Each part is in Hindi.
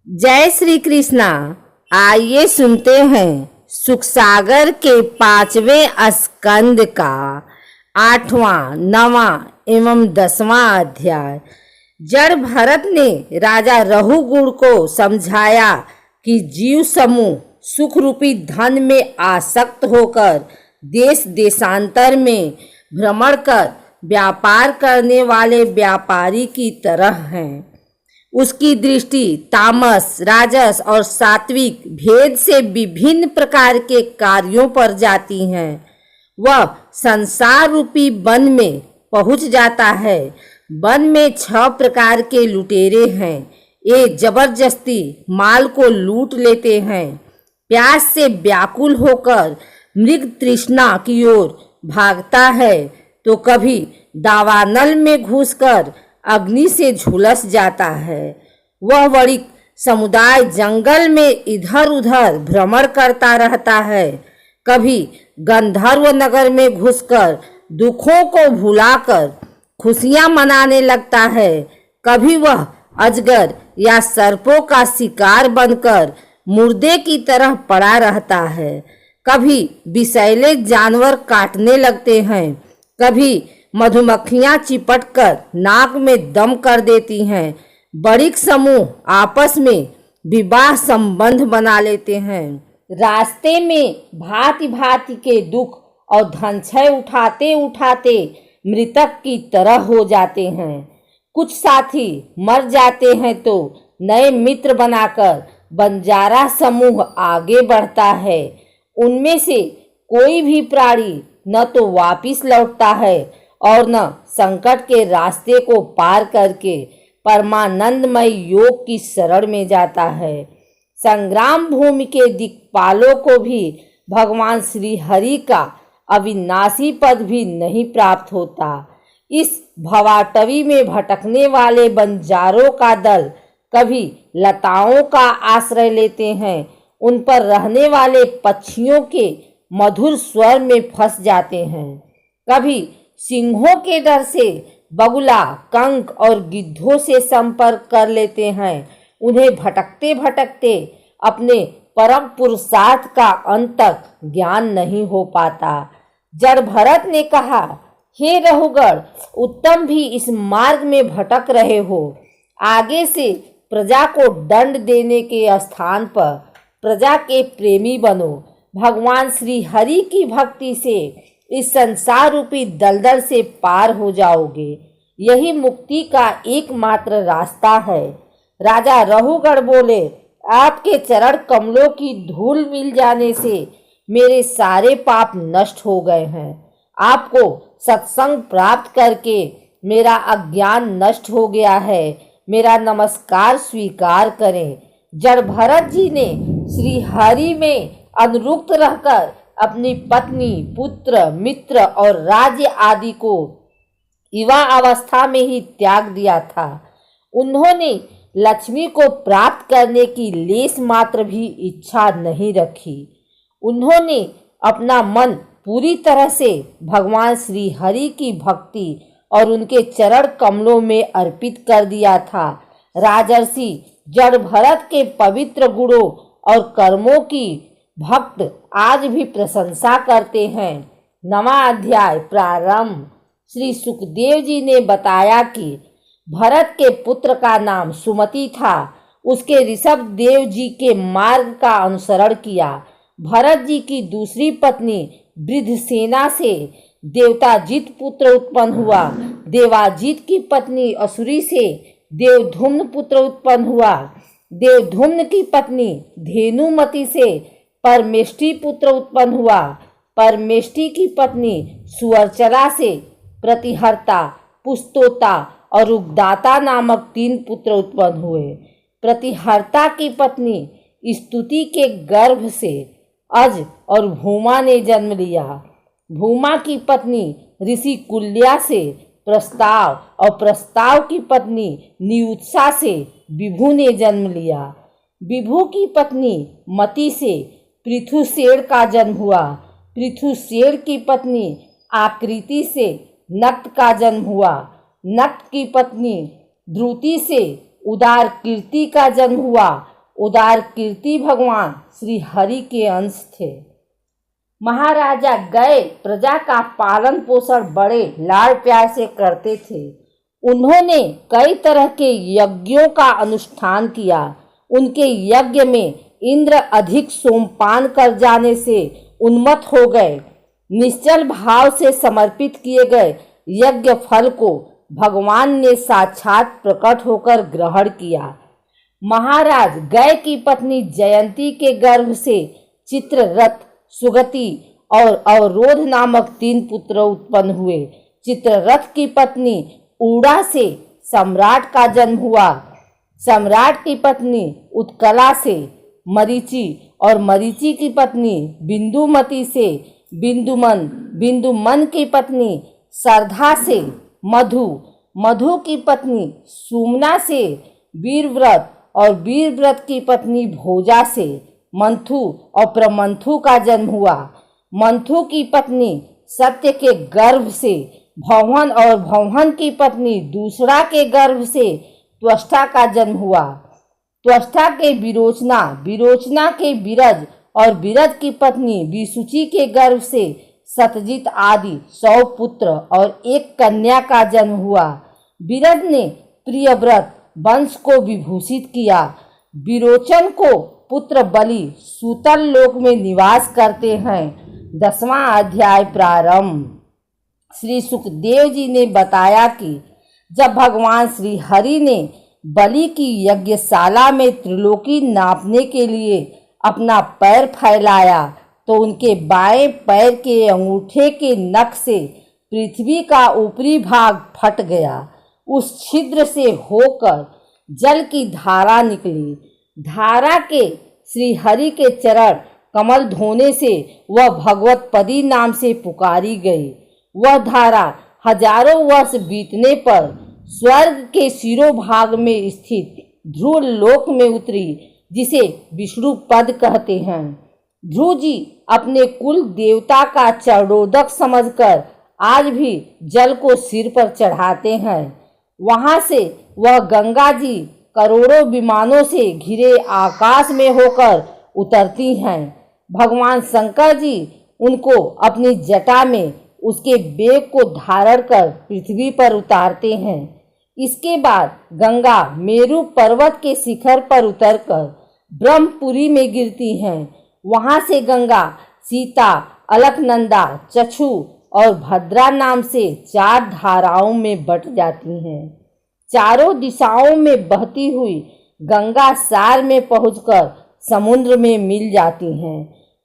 जय श्री कृष्णा। आइए सुनते हैं सुखसागर के 5वें स्कंद का 8वां, 9वां एवं 10वां अध्याय। जड़ भरत ने राजा रहुगुण को समझाया कि जीव समूह सुख रूपी धन में आसक्त होकर देश देशांतर में भ्रमण कर व्यापार करने वाले व्यापारी की तरह हैं। उसकी दृष्टि तामस, राजस और सात्विक भेद से विभिन्न प्रकार के कार्यों पर जाती है। वह संसार रूपी वन में पहुंच जाता है। वन में 6 प्रकार के लुटेरे हैं। ये जबरदस्ती माल को लूट लेते हैं। प्यास से व्याकुल होकर मृग तृष्णा की ओर भागता है तो कभी दावानल में घुसकर अग्नि से झुलस जाता है। वह बड़ी समुदाय जंगल में इधर उधर भ्रमण करता रहता है। कभी गंधर्व नगर में घुसकर दुखों को भुलाकर खुशियां मनाने लगता है। कभी वह अजगर या सर्पों का शिकार बनकर मुर्दे की तरह पड़ा रहता है। कभी विषैले जानवर काटने लगते हैं। कभी मधुमक्खियां चिपटकर नाक में दम कर देती हैं। बड़ी समूह आपस में विवाह संबंध बना लेते हैं। रास्ते में भांति भांति के दुख और धनक्षय उठाते उठाते मृतक की तरह हो जाते हैं। कुछ साथी मर जाते हैं तो नए मित्र बनाकर बंजारा समूह आगे बढ़ता है। उनमें से कोई भी प्राणी न तो वापिस लौटता है और न संकट के रास्ते को पार करके परमानंदमय योग की शरण में जाता है। संग्राम भूमि के दिक्पालों को भी भगवान श्री हरि का अविनाशी पद भी नहीं प्राप्त होता। इस भवाटवी में भटकने वाले बंजारों का दल कभी लताओं का आश्रय लेते हैं। उन पर रहने वाले पक्षियों के मधुर स्वर में फंस जाते हैं। कभी सिंहों के डर से बगुला, कंक और गिद्धों से संपर्क कर लेते हैं। उन्हें भटकते भटकते अपने परम पुरुषार्थ का अंत तक ज्ञान नहीं हो पाता। जड़ भरत ने कहा, हे रहुगण, उत्तम भी इस मार्ग में भटक रहे हो। आगे से प्रजा को दंड देने के स्थान पर प्रजा के प्रेमी बनो। भगवान श्री हरि की भक्ति से इस संसार रूपी दलदल से पार हो जाओगे। यही मुक्ति का एकमात्र रास्ता है। राजा रहुगण बोले, आपके चरण कमलों की धूल मिल जाने से मेरे सारे पाप नष्ट हो गए हैं। आपको सत्संग प्राप्त करके मेरा अज्ञान नष्ट हो गया है। मेरा नमस्कार स्वीकार करें। जड़ भरत जी ने श्री हरि में अनुरुक्त रहकर अपनी पत्नी, पुत्र, मित्र और राज्य आदि को युवा अवस्था में ही त्याग दिया था। उन्होंने लक्ष्मी को प्राप्त करने की लेस मात्र भी इच्छा नहीं रखी। उन्होंने अपना मन पूरी तरह से भगवान श्री हरि की भक्ति और उनके चरण कमलों में अर्पित कर दिया था। राजर्षि जड़ भरत के पवित्र गुणों और कर्मों की भक्त आज भी प्रशंसा करते हैं। 9वां अध्याय प्रारंभ। श्री सुखदेव जी ने बताया कि भरत के पुत्र का नाम सुमति था। उसके ऋषभ देव जी के मार्ग का अनुसरण किया। भरत जी की दूसरी पत्नी वृद्धसेना से देवताजित पुत्र उत्पन्न हुआ। देवाजित की पत्नी असुरी से देवधुम्न पुत्र उत्पन्न हुआ। देवधुम्न की पत्नी धेनुमति से परमेष्टि पुत्र उत्पन्न हुआ। परमेष्टि की पत्नी सुअर्चला से प्रतिहर्ता, पुस्तोता और उग्दाता नामक 3 पुत्र उत्पन्न हुए। प्रतिहर्ता की पत्नी स्तुति के गर्भ से अज और भूमा ने जन्म लिया। भूमा की पत्नी ऋषि कुल्या से प्रस्ताव और प्रस्ताव की पत्नी नियुत्सा से विभु ने जन्म लिया। विभु की पत्नी मति से पृथुसेन का जन्म हुआ। पृथुसेन की पत्नी आकृति से नक्त का जन्म हुआ। नक्त की पत्नी ध्रुति से उदार कीर्ति का जन्म हुआ उदार कीर्ति भगवान श्री हरि के अंश थे। महाराजा गए प्रजा का पालन पोषण बड़े लाड़ प्यार से करते थे। उन्होंने कई तरह के यज्ञों का अनुष्ठान किया। उनके यज्ञ में इंद्र अधिक सोमपान कर जाने से उन्मत्त हो गए। निश्चल भाव से समर्पित किए गए यज्ञ फल को भगवान ने साक्षात प्रकट होकर ग्रहण किया। महाराज गय की पत्नी जयंती के गर्भ से चित्ररथ, सुगति और अवरोध नामक 3 पुत्र उत्पन्न हुए। चित्ररथ की पत्नी ऊड़ा से सम्राट का जन्म हुआ। सम्राट की पत्नी उत्कला से मरीचि और मरीचि की पत्नी बिंदुमती से बिंदुमन, बिंदुमन की पत्नी सरधा से मधु, मधु की पत्नी सुमना से वीरव्रत और वीरव्रत की पत्नी भोजा से मंथु और प्रमंथु का जन्म हुआ। मंथु की पत्नी सत्य के गर्भ से भौहन और भौहन की पत्नी दूसरा के गर्भ से त्वष्टा का जन्म हुआ। त्वष्टा के विरोचना, विरोचना के विरज और विरज की पत्नी विसुचि के गर्भ से सतजित आदि 100 पुत्र और 1 कन्या का जन्म हुआ। विरज ने प्रियव्रत वंश को विभूषित किया। विरोचन को पुत्र बलि सूतल लोक में निवास करते हैं। 10वां अध्याय प्रारंभ। श्री सुखदेव जी ने बताया कि जब भगवान श्री हरि ने बलि की यज्ञशाला में त्रिलोकी नापने के लिए अपना पैर फैलाया तो उनके बाएं पैर के अंगूठे के नख से पृथ्वी का ऊपरी भाग फट गया। उस छिद्र से होकर जल की धारा निकली। धारा के श्री हरि के चरण कमल धोने से वह भगवत पदी नाम से पुकारी गई। वह धारा हजारों वर्ष बीतने पर स्वर्ग के शिरोभाग में स्थित ध्रुव लोक में उतरी, जिसे विष्णु पद कहते हैं। ध्रुव जी अपने कुल देवता का चरणोदक समझकर आज भी जल को सिर पर चढ़ाते हैं। वहां से वह गंगा जी करोड़ों विमानों से घिरे आकाश में होकर उतरती हैं। भगवान शंकर जी उनको अपनी जटा में उसके वेग को धारण कर पृथ्वी पर उतारते हैं। इसके बाद गंगा मेरु पर्वत के शिखर पर उतरकर ब्रह्मपुरी में गिरती हैं। वहां से गंगा सीता, अलकनंदा, चक्षु और भद्रा नाम से 4 धाराओं में बट जाती हैं। चारों दिशाओं में बहती हुई गंगा सार में पहुंचकर समुद्र में मिल जाती हैं।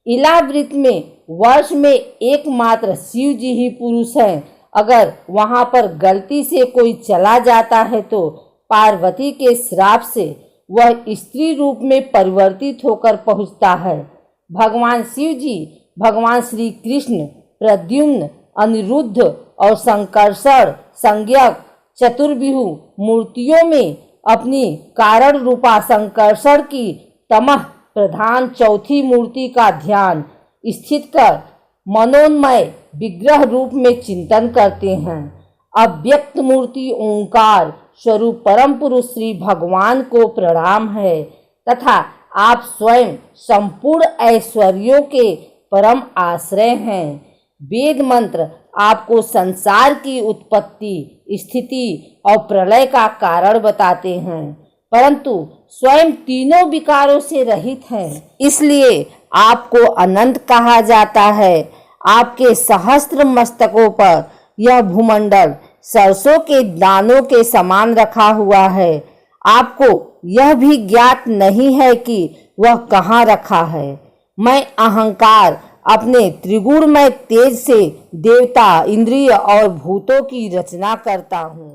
इलावृत में वर्ष में एकमात्र शिव जी ही पुरुष हैं। अगर वहां पर गलती से कोई चला जाता है तो पार्वती के श्राप से वह स्त्री रूप में परिवर्तित होकर पहुंचता है। भगवान शिव जी भगवान श्री कृष्ण, प्रद्युम्न, अनिरुद्ध और संकर्षण संज्ञक चतुर्विहु मूर्तियों में अपनी कारण रूपा संकर्षण की तमह प्रधान चौथी मूर्ति का ध्यान स्थित कर मनोन्मय विग्रह रूप में चिंतन करते हैं। अव्यक्त मूर्ति ओंकार स्वरूप परम पुरुष श्री भगवान को प्रणाम है तथा आप स्वयं संपूर्ण ऐश्वर्यों के परम आश्रय हैं। वेद मंत्र आपको संसार की उत्पत्ति, स्थिति और प्रलय का कारण बताते हैं, परंतु स्वयं तीनों विकारों से रहित हैं। इसलिए आपको अनंत कहा जाता है। आपके सहस्त्र मस्तकों पर यह भूमंडल सरसों के दानों के समान रखा हुआ है। आपको यह भी ज्ञात नहीं है कि वह कहाँ रखा है। मैं अहंकार अपने त्रिगुणमय तेज से देवता, इंद्रिय और भूतों की रचना करता हूँ।